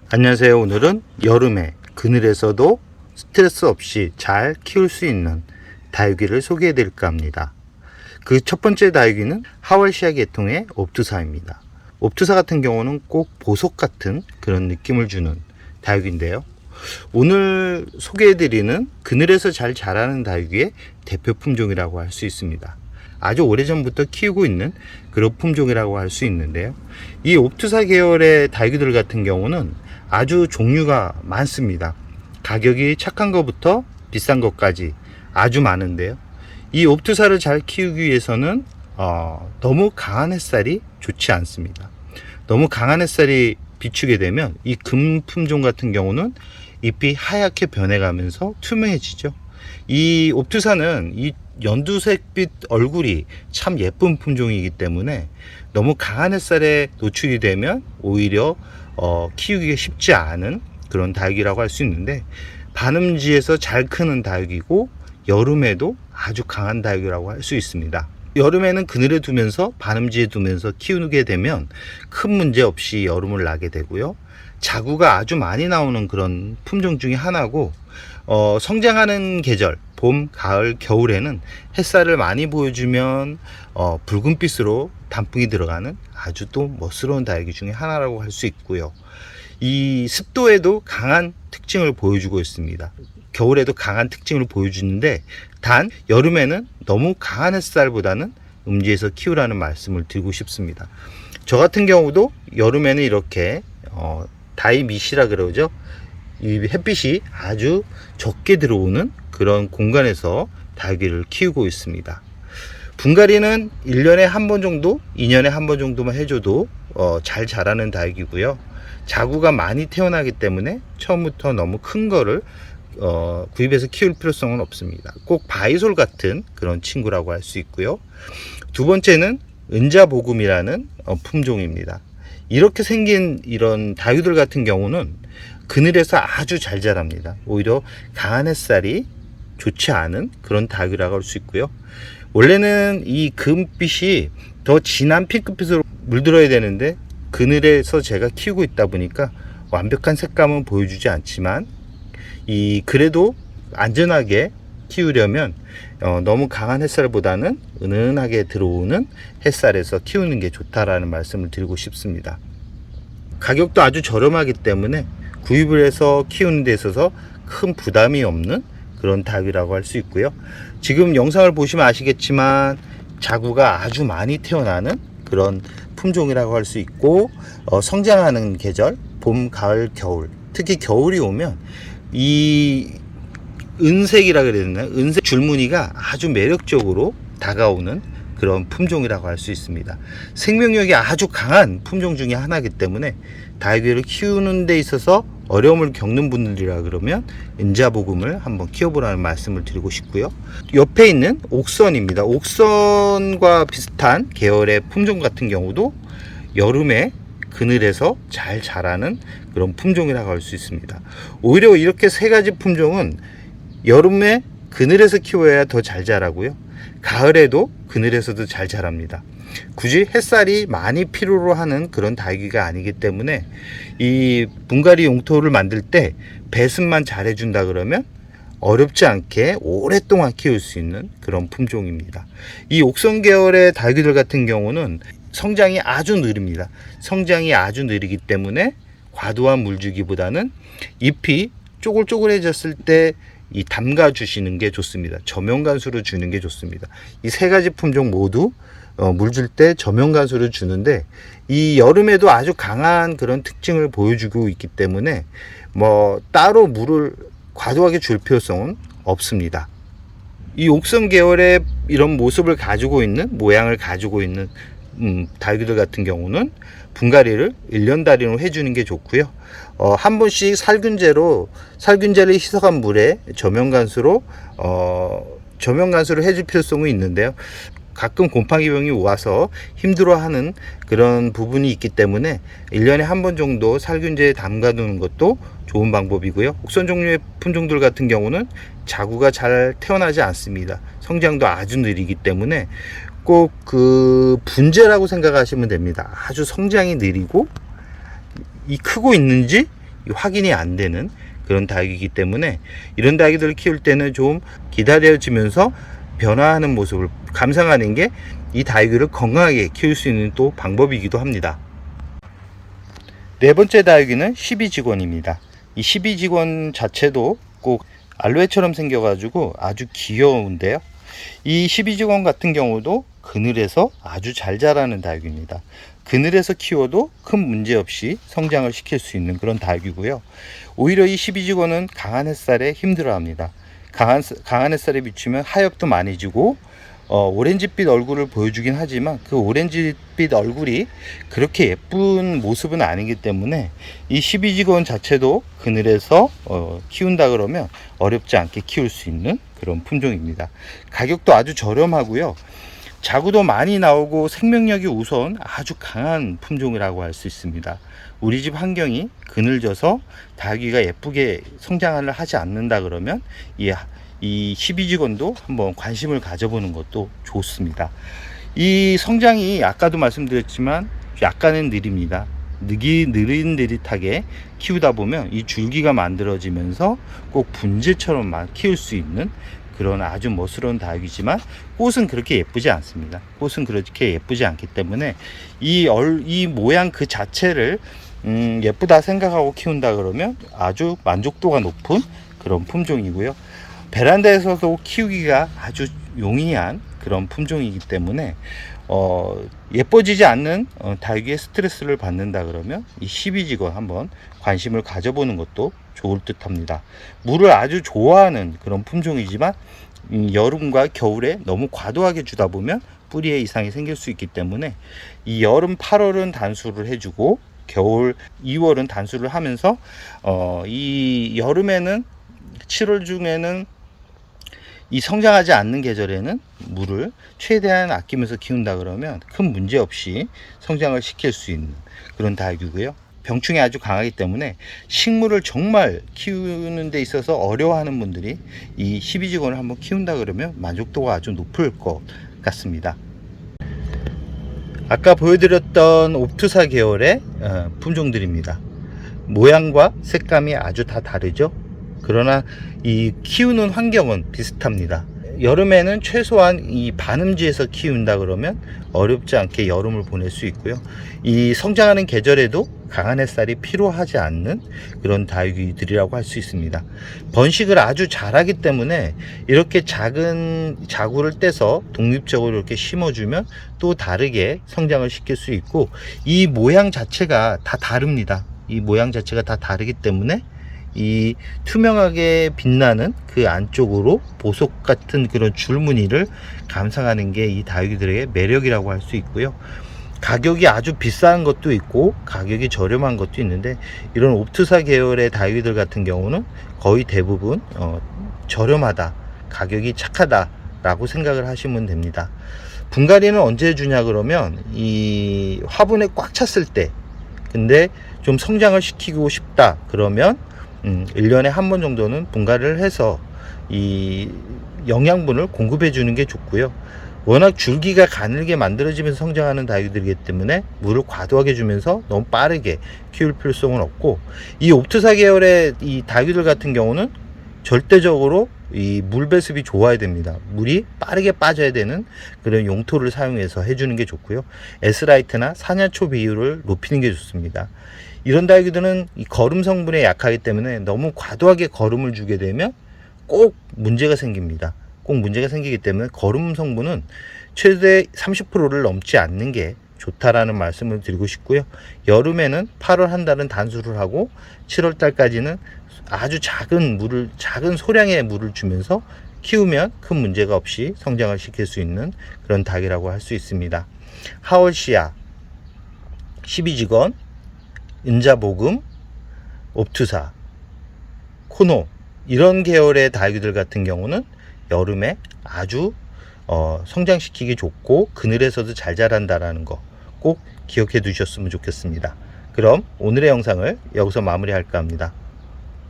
안녕하세요. 오늘은 여름에 그늘에서도 스트레스 없이 잘 키울 수 있는 다육이를 소개해 드릴까 합니다. 그 첫 번째 다육이는 하월시아 계통의 옵투사입니다. 옵투사 같은 경우는 꼭 보석 같은 그런 느낌을 주는 다육인데요. 오늘 소개해 드리는 그늘에서 잘 자라는 다육이의 대표 품종이라고 할 수 있습니다. 아주 오래전부터 키우고 있는 그런 품종이라고 할 수 있는데요. 이 옵투사 계열의 다육이들 같은 경우는 아주 종류가 많습니다. 가격이 착한 것부터 비싼 것까지 아주 많은데요. 이 옵투사를 잘 키우기 위해서는 너무 강한 햇살이 좋지 않습니다. 너무 강한 햇살이 비추게 되면 이 금 품종 같은 경우는 잎이 하얗게 변해가면서 투명해지죠. 이 옵투사는 이 연두색빛 얼굴이 참 예쁜 품종이기 때문에 너무 강한 햇살에 노출이 되면 오히려 키우기가 쉽지 않은 그런 다육이라고 할 수 있는데, 반음지에서 잘 크는 다육이고 여름에도 아주 강한 다육이라고 할 수 있습니다. 여름에는 그늘에 두면서 반음지에 두면서 키우게 되면 큰 문제 없이 여름을 나게 되고요. 자구가 아주 많이 나오는 그런 품종 중에 하나고, 성장하는 계절 봄, 가을, 겨울에는 햇살을 많이 보여주면 붉은빛으로 단풍이 들어가는 아주 또 멋스러운 다육이 중에 하나라고 할 수 있고요. 이 습도에도 강한 특징을 보여주고 있습니다. 겨울에도 강한 특징을 보여주는데, 단 여름에는 너무 강한 햇살보다는 음지에서 키우라는 말씀을 드리고 싶습니다. 저 같은 경우도 여름에는 이렇게 다이미시라 그러죠. 이 햇빛이 아주 적게 들어오는 그런 공간에서 다육이를 키우고 있습니다. 분갈이는 1년에 한 번 정도, 2년에 한 번 정도만 해줘도 잘 자라는 다육이고요. 자구가 많이 태어나기 때문에 처음부터 너무 큰 거를 구입해서 키울 필요성은 없습니다. 꼭 바이솔 같은 그런 친구라고 할 수 있고요. 두 번째는 은자보금이라는 품종입니다. 이렇게 생긴 이런 다육이들 같은 경우는 그늘에서 아주 잘 자랍니다. 오히려 강한 햇살이 좋지 않은 그런 다육이라고 할 수 있고요. 원래는 이 금빛이 더 진한 핑크빛으로 물들어야 되는데, 그늘에서 제가 키우고 있다 보니까 완벽한 색감은 보여주지 않지만, 그래도 안전하게 키우려면 너무 강한 햇살보다는 은은하게 들어오는 햇살에서 키우는 게 좋다라는 말씀을 드리고 싶습니다. 가격도 아주 저렴하기 때문에 구입을 해서 키우는 데 있어서 큰 부담이 없는 그런 다육이라고 할 수 있고요. 지금 영상을 보시면 아시겠지만 자구가 아주 많이 태어나는 그런 품종이라고 할 수 있고, 성장하는 계절 봄, 가을, 겨울, 특히 겨울이 오면 이 은색이라 그래야 되나요? 은색 줄무늬가 아주 매력적으로 다가오는 그런 품종이라고 할 수 있습니다. 생명력이 아주 강한 품종 중에 하나이기 때문에 다육이를 키우는 데 있어서 어려움을 겪는 분들이라 그러면 은자보금을 한번 키워보라는 말씀을 드리고 싶고요. 옆에 있는 옥선입니다. 옥선과 비슷한 계열의 품종 같은 경우도 여름에 그늘에서 잘 자라는 그런 품종이라고 할 수 있습니다. 오히려 이렇게 세 가지 품종은 여름에 그늘에서 키워야 더 잘 자라고요. 가을에도 그늘에서도 잘 자랍니다. 굳이 햇살이 많이 필요로 하는 그런 다육이가 아니기 때문에 이 분갈이 용토를 만들 때 배습만 잘 해준다 그러면 어렵지 않게 오랫동안 키울 수 있는 그런 품종입니다. 이 옥선 계열의 다육이들 같은 경우는 성장이 아주 느립니다. 성장이 아주 느리기 때문에 과도한 물주기보다는 잎이 쪼글쪼글해졌을 때 담가 주시는 게 좋습니다. 저면간수로 주는 게 좋습니다. 이 세 가지 품종 모두 물 줄 때 저면간수를 주는데, 이 여름에도 아주 강한 그런 특징을 보여주고 있기 때문에 따로 물을 과도하게 줄 필요성은 없습니다. 이 옥선 계열의 이런 모습을 가지고 있는, 모양을 가지고 있는 다육이들 같은 경우는 분갈이를 1년 단위로 해주는 게 좋고요. 한 번씩 살균제를 희석한 물에 저면간수로 해줄 필요성이 있는데요. 가끔 곰팡이병이 와서 힘들어하는 그런 부분이 있기 때문에 1년에 한 번 정도 살균제에 담가 두는 것도 좋은 방법이고요. 옥선 종류의 품종들 같은 경우는 자구가 잘 태어나지 않습니다. 성장도 아주 느리기 때문에 꼭 그 분재라고 생각하시면 됩니다. 아주 성장이 느리고 이 크고 있는지 확인이 안 되는 그런 다육이기 때문에 이런 다육이들을 키울 때는 좀 기다려지면서 변화하는 모습을 감상하는 게 이 다육이를 건강하게 키울 수 있는 또 방법이기도 합니다. 네 번째 다육이는 12직원입니다. 이 12직원 자체도 꼭 알로에처럼 생겨가지고 아주 귀여운데요. 이 12직원 같은 경우도 그늘에서 아주 잘 자라는 다육입니다. 그늘에서 키워도 큰 문제 없이 성장을 시킬 수 있는 그런 다육이고요. 오히려 이 12직원은 강한 햇살에 힘들어합니다. 강한 햇살에 비추면 하엽도 많이 지고 오렌지빛 얼굴을 보여주긴 하지만 그 오렌지빛 얼굴이 그렇게 예쁜 모습은 아니기 때문에 이 12직원 자체도 그늘에서 키운다 그러면 어렵지 않게 키울 수 있는 그런 품종입니다. 가격도 아주 저렴하고요. 자구도 많이 나오고 생명력이 우선 아주 강한 품종이라고 할 수 있습니다. 우리 집 환경이 그늘져서 다육이가 예쁘게 성장을 하지 않는다 그러면 이 12직원도 한번 관심을 가져보는 것도 좋습니다. 이 성장이 아까도 말씀드렸지만 약간은 느립니다. 느릿느릿하게 키우다 보면 이 줄기가 만들어지면서 꼭 분재처럼 키울 수 있는 그런 아주 멋스러운 다육이지만 꽃은 그렇게 예쁘지 않습니다. 꽃은 그렇게 예쁘지 않기 때문에 이 모양 그 자체를 예쁘다 생각하고 키운다 그러면 아주 만족도가 높은 그런 품종이고요. 베란다에서도 키우기가 아주 용이한 그런 품종이기 때문에 예뻐지지 않는 다육이의 스트레스를 받는다 그러면 이 12직원 한번 관심을 가져보는 것도 좋을 듯 합니다. 물을 아주 좋아하는 그런 품종이지만 여름과 겨울에 너무 과도하게 주다 보면 뿌리에 이상이 생길 수 있기 때문에 이 여름 8월은 단수를 해주고 겨울 2월은 단수를 하면서 이 여름에는 7월 중에는 이 성장하지 않는 계절에는 물을 최대한 아끼면서 키운다 그러면 큰 문제 없이 성장을 시킬 수 있는 그런 다육이고요. 병충해 아주 강하기 때문에 식물을 정말 키우는 데 있어서 어려워하는 분들이 이 12직원을 한번 키운다 그러면 만족도가 아주 높을 것 같습니다. 아까 보여드렸던 옵투사 계열의 품종들입니다. 모양과 색감이 아주 다 다르죠. 그러나 이 키우는 환경은 비슷합니다. 여름에는 최소한 이 반음지에서 키운다 그러면 어렵지 않게 여름을 보낼 수 있고요. 이 성장하는 계절에도 강한 햇살이 필요하지 않는 그런 다육이들이라고 할 수 있습니다. 번식을 아주 잘하기 때문에 이렇게 작은 자구를 떼서 독립적으로 이렇게 심어주면 또 다르게 성장을 시킬 수 있고 이 모양 자체가 다 다릅니다. 이 모양 자체가 다 다르기 때문에 이 투명하게 빛나는 그 안쪽으로 보석 같은 그런 줄무늬를 감상하는 게 이 다육이들의 매력이라고 할 수 있고요. 가격이 아주 비싼 것도 있고 가격이 저렴한 것도 있는데 이런 옵투사 계열의 다육이들 같은 경우는 거의 대부분 저렴하다, 가격이 착하다 라고 생각을 하시면 됩니다. 분갈이는 언제 주냐 그러면 이 화분에 꽉 찼을 때, 근데 좀 성장을 시키고 싶다 그러면 1년에 한 번 정도는 분갈이를 해서 이 영양분을 공급해 주는 게 좋고요. 워낙 줄기가 가늘게 만들어지면서 성장하는 다육이들이기 때문에 물을 과도하게 주면서 너무 빠르게 키울 필요성은 없고, 이 옵투사 계열의 이 다육이들 같은 경우는 절대적으로 이 물 배습이 좋아야 됩니다. 물이 빠르게 빠져야 되는 그런 용토를 사용해서 해주는 게 좋고요. S라이트나 산야초 비율을 높이는 게 좋습니다. 이런 다육이들은 이 거름 성분에 약하기 때문에 너무 과도하게 거름을 주게 되면 꼭 문제가 생깁니다. 꼭 문제가 생기기 때문에 거름 성분은 최대 30%를 넘지 않는 게 좋다라는 말씀을 드리고 싶고요. 여름에는 8월 한 달은 단수를 하고 7월 달까지는 아주 작은 소량의 물을 주면서 키우면 큰 문제가 없이 성장을 시킬 수 있는 그런 닭이라고 할 수 있습니다. 하월시아, 12직원, 은자보금, 옵투사, 코노, 이런 계열의 다육이들 같은 경우는 여름에 아주 성장시키기 좋고 그늘에서도 잘 자란다라는 거 꼭 기억해 두셨으면 좋겠습니다. 그럼 오늘의 영상을 여기서 마무리할까 합니다.